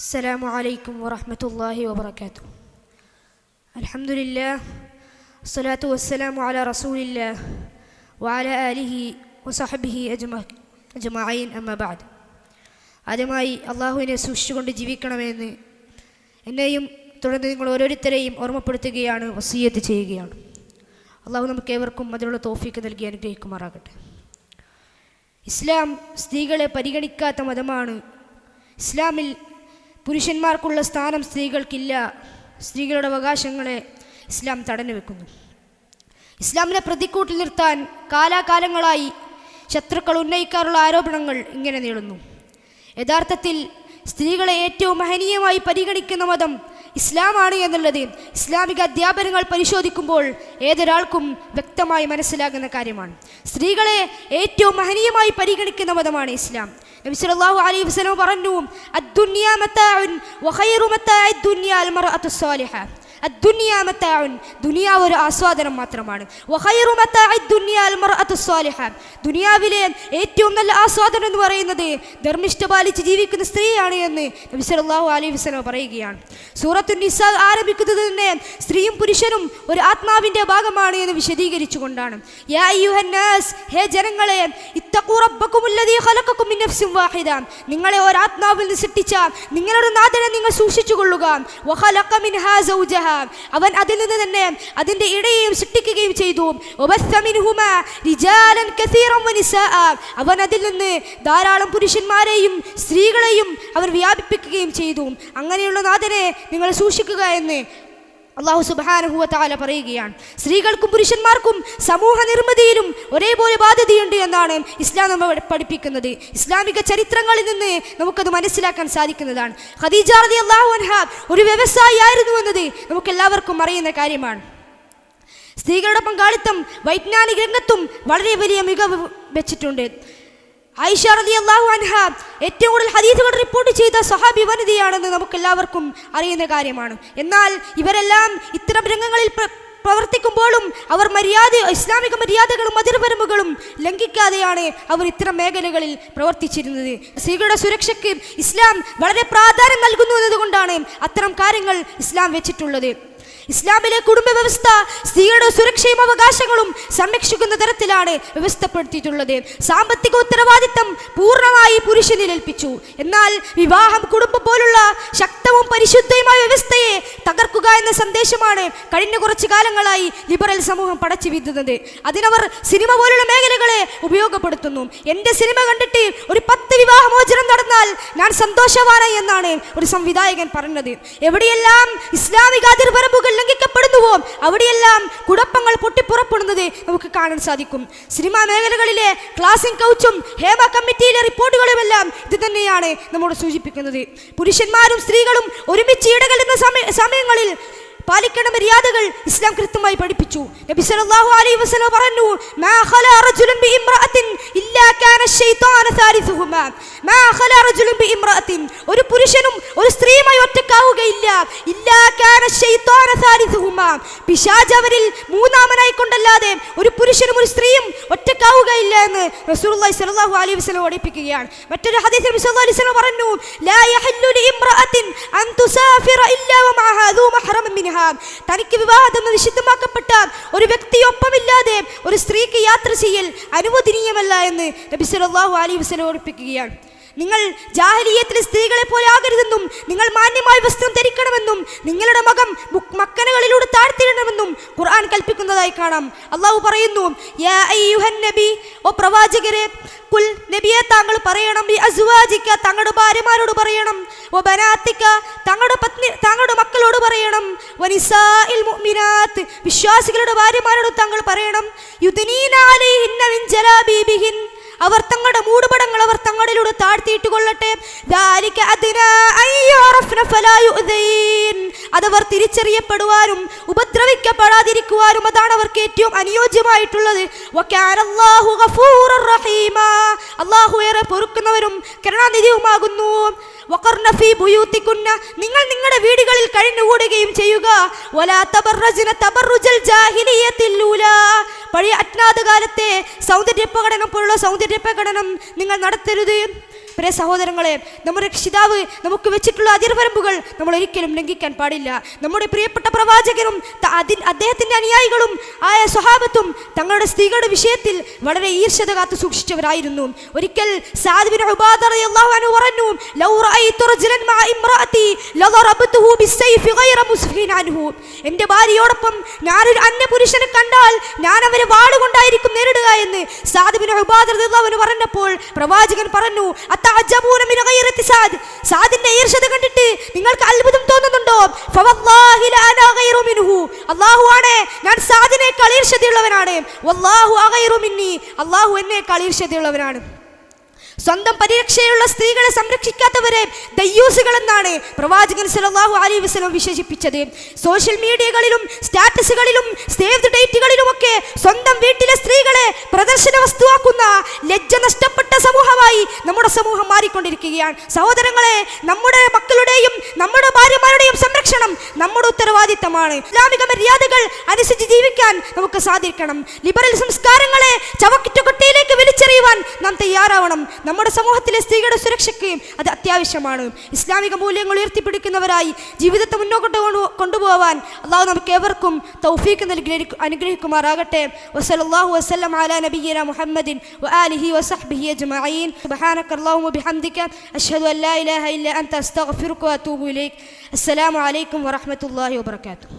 السلام عليكم ورحمة الله وبركاته. الحمد لله والصلاة والسلام على رسول الله وعلى آله وصحبه أجمعين أما بعد. ആദ്യമായി അള്ളാഹുവിനെ സൂക്ഷിച്ചുകൊണ്ട് ജീവിക്കണമെന്ന് എന്നെയും തുടർന്ന് നിങ്ങൾ ഓരോരുത്തരെയും ഓർമ്മപ്പെടുത്തുകയാണ്, വസിയ്യത്ത് ചെയ്യുകയാണ്. അള്ളാഹു നമുക്ക് ഏവർക്കും അതിനുള്ള തൗഫീക്ക് നൽകി അനുഗ്രഹിക്കുമാറാകട്ടെ. ഇസ്ലാം സ്ത്രീകളെ പരിഗണിക്കാത്ത മതമാണ്. ഇസ്ലാമിൽ പുരുഷന്മാർക്കുള്ള സ്ഥാനം സ്ത്രീകൾക്കില്ല. സ്ത്രീകളുടെ അവകാശങ്ങളെ ഇസ്ലാം തടഞ്ഞു വെക്കുന്നു. ഇസ്ലാമിനെ പ്രതിക്കൂട്ടിൽ നിർത്താൻ കാലാകാലങ്ങളായി ശത്രുക്കൾ ഉന്നയിക്കാറുള്ള ആരോപണങ്ങൾ ഇങ്ങനെ നീളുന്നു. യഥാർത്ഥത്തിൽ സ്ത്രീകളെ ഏറ്റവും മഹനീയമായി പരിഗണിക്കുന്ന മതം ഇസ്ലാമാണ് എന്നുള്ളത് ഇസ്ലാമിക അധ്യാപനങ്ങൾ പരിശോധിക്കുമ്പോൾ ഏതൊരാൾക്കും വ്യക്തമായി മനസ്സിലാകുന്ന കാര്യമാണ്. സ്ത്രീകളെ ഏറ്റവും മഹനീയമായി പരിഗണിക്കുന്ന മതമാണ് ഇസ്ലാം. നബി സല്ലല്ലാഹു അലൈഹി വസല്ലം പറഞ്ഞു, അദ്ദുനിയ മതാഉൻ വഖൈറു മതാഇദ് ദുനിയ അൽ മർഅതു സ്വാലിഹ. അദ്ദുനിയ മതാഉൻ, ദുനിയാവ് ഒരു ആസ്വാദനം മാത്രമാണ്. വഖൈറു മതാഇദ് ദുനിയ അൽ മർഅതു സ്വാലിഹ, ദുനിയാവിലെ ഏറ്റവും നല്ല ആസ്വാദനം എന്ന് പറയുന്നത് ധർമ്മിഷ്ഠ പാലിച്ച് ജീവിക്കുന്ന സ്ത്രീയാണ് എന്ന് നബി സല്ലല്ലാഹു അലൈഹി വസല്ലം പറയുകയാണ്. സൂറത്തുൻ നിസാ ആരംഭിക്കുന്നത് തന്നെ സ്ത്രീയും പുരുഷനും ഒരു ആത്മാവിൻ്റെ ഭാഗമാണ് എന്ന് വിശദീകരിച്ചുകൊണ്ടാണ്. യാ അയ്യുഹന്നാസ്, ഹേ ജനങ്ങളെ, ഇത്തഖൂ റബ്ബകുമുല്ലദീ ഖലഖകും മിൻ നഫ്സിൻ വാഹിദ, നിങ്ങളെ ഒരു ആത്മാവിൽ നിന്ന് സൃഷ്ടിച്ച നിങ്ങളുടെ നാഥനെ നിങ്ങൾ സൂക്ഷിച്ചുകൊള്ളുക. വഖലഖ മിൻഹാ സൗജഹ, അവൻ അതിൽ നിന്ന് തന്നെ അതിൻ്റെ ഇടയെയും സൃഷ്ടിക്കുകയും ചെയ്തു. വബസ്സ മിൻഹുമാ റിജാലൻ കസീറൻ വനിസാഅ, അവൻ അതിൽ നിന്ന് ധാരാളം പുരുഷന്മാരെയും സ്ത്രീകളെയും അവൻ വ്യാപിപ്പിക്കുകയും ചെയ്തു. അങ്ങനെയുള്ള നാഥനെ നിങ്ങൾ സൂക്ഷിക്കുക എന്ന് അല്ലാഹു സുബ്ഹാനഹു വ തആല പറയുകയാണ്. സ്ത്രീകൾക്കും പുരുഷന്മാർക്കും സമൂഹ നിർമ്മിതിയിലും ഒരേപോലെ ബാധ്യതയുണ്ട് എന്നാണ് ഇസ്ലാം നമ്മെ പഠിപ്പിക്കുന്നത്. ഇസ്ലാമിക ചരിത്രങ്ങളിൽ നിന്ന് നമുക്കത് മനസ്സിലാക്കാൻ സാധിക്കുന്നതാണ്. ഖദീജ റളിയല്ലാഹു അൻഹ ഒരു വ്യവസായിയായിരുന്നു എന്നത് നമുക്കെല്ലാവർക്കും അറിയുന്ന കാര്യമാണ്. സ്ത്രീകളുടെ പങ്കാളിത്തം വൈജ്ഞാനിക രംഗത്തും വളരെ വലിയ മികവ് വെച്ചിട്ടുണ്ട്. ആയിഷ റളിയല്ലാഹു അൻഹ ഏറ്റവും കൂടുതൽ ഹദീസുകൾ റിപ്പോർട്ട് ചെയ്ത സ്വഹാബി വനിതയാണെന്ന് നമുക്കെല്ലാവർക്കും അറിയുന്ന കാര്യമാണ്. എന്നാൽ ഇവരെല്ലാം ഇത്തരം രംഗങ്ങളിൽ പ്രവർത്തിക്കുമ്പോഴും അവർ ഇസ്ലാമിക മര്യാദകളും അതിർവരമ്പുകളും ലംഘിക്കാതെയാണ് അവർ ഇത്തരം മേഖലകളിൽ പ്രവർത്തിച്ചിരുന്നത്. സ്ത്രീകളുടെ സുരക്ഷയ്ക്ക് ഇസ്ലാം വളരെ പ്രാധാന്യം നൽകുന്നു എന്നതുകൊണ്ടാണ് അത്തരം കാര്യങ്ങൾ ഇസ്ലാം വെച്ചിട്ടുള്ളത്. ഇസ്ലാമിലെ കുടുംബ വ്യവസ്ഥ സ്ത്രീകളുടെ സുരക്ഷയും അവകാശങ്ങളും സംരക്ഷിക്കുന്ന തരത്തിലാണ് വ്യവസ്ഥപ്പെടുത്തിയിട്ടുള്ളത്. സാമ്പത്തിക ഉത്തരവാദിത്തം പൂർണ്ണമായി പുരുഷനിൽ ഏൽപ്പിച്ചു. എന്നാൽ വിവാഹം, കുടുംബം പോലുള്ള ശക്തവും പരിശുദ്ധവുമായ വ്യവസ്ഥയെ തകർക്കുക എന്ന സന്ദേശമാണ് കഴിഞ്ഞ കുറച്ചു കാലങ്ങളായി ലിബറൽ സമൂഹം പടച്ചു വിടുന്നത്. അതിനവർ സിനിമ പോലുള്ള മേഖലകളെ ഉപയോഗപ്പെടുത്തുന്നു. എൻ്റെ സിനിമ കണ്ടിട്ട് ഒരു 10 വിവാഹമോചനം നടന്നാൽ ഞാൻ സന്തോഷവാനായി എന്നാണ് ഒരു സംവിധായകൻ പറഞ്ഞത്. എവിടെയെല്ലാം ഇസ്ലാമിക അതിർവരമ്പുകൾ ലംഘിക്കപ്പെടുന്നുവോ അവിടെയെല്ലാം കുഴപ്പങ്ങൾ പൊട്ടിപ്പുറപ്പെടുന്നത് നമുക്ക് കാണാൻ സാധിക്കും. സിനിമാ മേഖലകളിലെ ക്ലാസിംഗ് കൗച്ചും ഹേമ കമ്മിറ്റിയിലെ റിപ്പോർട്ടുകളുമെല്ലാം ഇത് തന്നെയാണ് നമ്മോട് സൂചിപ്പിക്കുന്നത്. പുരുഷന്മാരും സ്ത്രീകളും ഒരുമിച്ച് ഇടകലുന്ന സമയങ്ങളിൽ പാലിക്കേണ്ട മര്യാദകൾ ഇസ്ലാം കൃത്യമായി പഠിപ്പിച്ചു. നബി സല്ലല്ലാഹു അലൈഹി വസല്ലം പറഞ്ഞു, മാ ഖലാ റജുലുൻ ബിഇംറഅത്തിൻ ഇല്ലാ കാന ശൈത്താനു സാലിസുഹുമാ. മാ ഖലാ റജുലുൻ ബിഇംറഅത്തിൻ, ഒരു പുരുഷനും ഒരു സ്ത്രീയുമായി ഒറ്റക്കാവുകയില്ല. ഇല്ലാ കാന ശൈത്താനു സാലിസുഹുമാ, പിശാച് അവരിൽ മൂന്നാമനായി കൊണ്ടല്ലാതെ ഒരു പുരുഷനും ഒരു സ്ത്രീയും ഒറ്റക്കാവുകയില്ല എന്ന് റസൂലുള്ളാഹി സ്വല്ലല്ലാഹു അലൈഹി വസല്ലം പഠിപ്പിക്കുകയാണ്. മറ്റൊരു ഹദീസിൽ നബി സല്ലല്ലാഹു അലൈഹി വസല്ലം പറഞ്ഞു, ലാ യഹല്ലു ലിഇംറഅത്തിൻ അൻ തുസാഫിറ ഇല്ലാ വമഅഹാ ദൂ മഹ്റമൻ മിൻഹാ, തനിക്ക് വിവാഹം നിഷിദ്ധമാക്കപ്പെട്ട ഒരു വ്യക്തിയൊപ്പമില്ലാതെ ഒരു സ്ത്രീക്ക് യാത്ര ചെയ്യൽ അനുവദനീയമല്ല എന്ന് നബി സല്ലല്ലാഹു അലൈഹി വസല്ലം ഓർമ്മിപ്പിക്കുകയാണ്. നിങ്ങൾ ജാഹിലിയ്യത്തിലെ സ്ത്രീകളെ പോലെ ആകരുതെന്നും നിങ്ങൾ മാന്യമായ വസ്ത്രം ധരിക്കണമെന്നും നിങ്ങളുടെ മക്കനകളിലൂടെ താഴ്ത്തിയിടണമെന്നും ഖുർആൻ കൽപ്പിക്കുന്നതായി കാണാം. അള്ളാഹു പറയുന്നു, യാ അയ്യുഹൻ നബി, ഓ പ്രവാചകരെ, കുൽ, നബിയെ താങ്കൾ പറയണം, അസ്വാജിക, തങ്ങളുടെ ഭാര്യമാരോട് പറയണം, വ ബനാതിക, താങ്കളുടെ മക്കളോട് പറയണം, വനിസാഇൽ മുഅ്മിനാത്ത്, വിശ്വാസികളുടെ ഭാര്യമാരോട് താങ്കൾ പറയണം, യുദ്നീന അലൈഹിന്ന മിൻ ജലാബീബിഹിൻ, അവർ തങ്ങളുടെ മൂടുപടങ്ങൾ അവർ തങ്ങളിലൂടെ താഴ്ത്തിയിട്ട് കൊള്ളട്ടെ. അതവർ തിരിച്ചറിയപ്പെടുവാനും ഉപദ്രവിക്കപ്പെടാതിരിക്കുവാനും അതാണ് അവർക്ക് ഏറ്റവും അനുയോജ്യമായിട്ടുള്ളത്. അല്ലാഹു ഏറെ പൊറുക്കുന്നവരും കരുണാനിധിയുമാകുന്നു. നിങ്ങൾ നിങ്ങളുടെ വീടുകളിൽ കഴിഞ്ഞുകൂടുകയും ചെയ്യുക. പഴയ അജ്ഞാത കാലത്തെ സൗന്ദര്യ പ്രകടനം പോലുള്ള സൗന്ദര്യ പ്രകടനം നിങ്ങൾ നടത്തരുത്. പ്രിയ സഹോദരങ്ങളെ, നമ്മുടെ രക്ഷിതാവ് നമുക്ക് വെച്ചിട്ടുള്ള അതിർവരമ്പുകൾ നമ്മൾ ഒരിക്കലും ലംഘിക്കാൻ പാടില്ല. നമ്മുടെ പ്രിയപ്പെട്ട പ്രവാചകനും അദ്ദേഹത്തിന്റെ അനുയായികളും ആയ സ്വഹാബത്തും തങ്ങളുടെ സ്ത്രീകളുടെ വിഷയത്തിൽ വളരെ ഈർഷ്യത കാത്തു സൂക്ഷിച്ചവരായിരുന്നു. ഒരിക്കൽ സഅദ് ബിൻ ഉബാദ റളിയല്ലാഹു അൻഹു പറഞ്ഞു, ലൗ റഅയ്തു റജുലൻ മഅ ഇംറഅതി ലദറബതുഹു ബിസ്സൈഫി ഗൈറ മുസ്ഫിൻ അൻഹു. എൻ്റെ ഭാര്യയോടൊപ്പം ഞാനൊരു അന്യപുരുഷനെ കണ്ടാൽ ഞാൻ അവരെ വാളുകൊണ്ടായിരിക്കും നേരിടുക എന്ന് സഅദ് ബിൻ ഉബാദ റളിയല്ലാഹു അൻഹു പറഞ്ഞപ്പോൾ പ്രവാചകൻ പറഞ്ഞു, അത്തഅജബൂന മിൻ ഗൈറതി സഅദ്. സഅദിന്റെ ഈർഷ്യത കണ്ടിട്ട് നിങ്ങൾക്ക് അത്ഭുതം തോന്നുന്നുണ്ടോ? ഫവല്ലാഹി ലാ അനാ ഗൈറു മിൻഹു. അല്ലാഹു ആണ്, ഞാൻ സഅദിനേക്കാൾ ഈർഷ്യതയുള്ളവനാണ്. വല്ലാഹു അഗൈറു മിന്നി. അല്ലാഹു എന്നേക്കാൾ ഈർഷ്യതയുള്ളവനാണ്. സ്വന്തം പരിരക്ഷയുള്ള സ്ത്രീകളെ സംരക്ഷിക്കാത്തവരെ ദയ്യൂസുകൾ എന്നാണ് പ്രവാചകൻ സല്ലല്ലാഹു അലൈഹി വസല്ലം വിശേഷിപ്പിച്ചത്. സോഷ്യൽ മീഡിയകളിലും സ്റ്റാറ്റസുകളിലും സേവ് ദി ഡേറ്റുകളിലുമൊക്കെ സ്വന്തം വീട്ടിലെ സ്ത്രീകളെ പ്രദർശന വസ്തുവാക്കുന്ന ലജ്ജ നഷ്ടപ്പെട്ട സമൂഹമായി നമ്മുടെ സമൂഹം മാറിക്കൊണ്ടിരിക്കുകയാണ്. സഹോദരങ്ങളെ, നമ്മുടെ മക്കളുടെയും നമ്മുടെ ഭാര്യമാരുടെയും സംരക്ഷണം നമ്മുടെ ഉത്തരവാദിത്തമാണ്. ഇസ്ലാമിക മര്യാദകൾ അനുസരിച്ച് ജീവിക്കാൻ നമുക്ക് സാധിക്കണം. ലിബറൽ സംസ്കാരങ്ങളെ ചവറ്റുകൊട്ടയിലേക്ക് വലിച്ചെറിയുവാൻ നാം തയ്യാറാവണം. നമ്മുടെ സമൂഹത്തിലെ സ്ത്രീകളുടെ സുരക്ഷയ്ക്ക് അത് അത്യാവശ്യമാണ്. ഇസ്ലാമിക മൂല്യങ്ങൾ ഉയർത്തിപ്പിടിക്കുന്നവരായി ജീവിതത്തെ മുന്നോട്ട് കൊണ്ടുപോകാൻ അള്ളാഹു നമുക്ക് ഏവർക്കും തൗഫീഖ് നൽകി അനുഗ്രഹിക്കുമാറാകട്ടെ. വസല്ലല്ലാഹു വസല്ലം അലാ നബിയ്യിനാ മുഹമ്മദിൻ വആലിഹി വസഹ്ബിഹി അജ്മഈൻ. സുബ്ഹാനക അല്ലാഹുമ്മ ബിഹംദിക അഷ്ഹദു അൻ ലാ ഇലാഹ ഇല്ല അൻത അസ്തഗ്ഫിറുക വഅതൂബു ഇലൈക്. അസ്സലാമു അലൈക്കും വറഹ്മത്തുള്ളാഹി വബറകാതുഹു.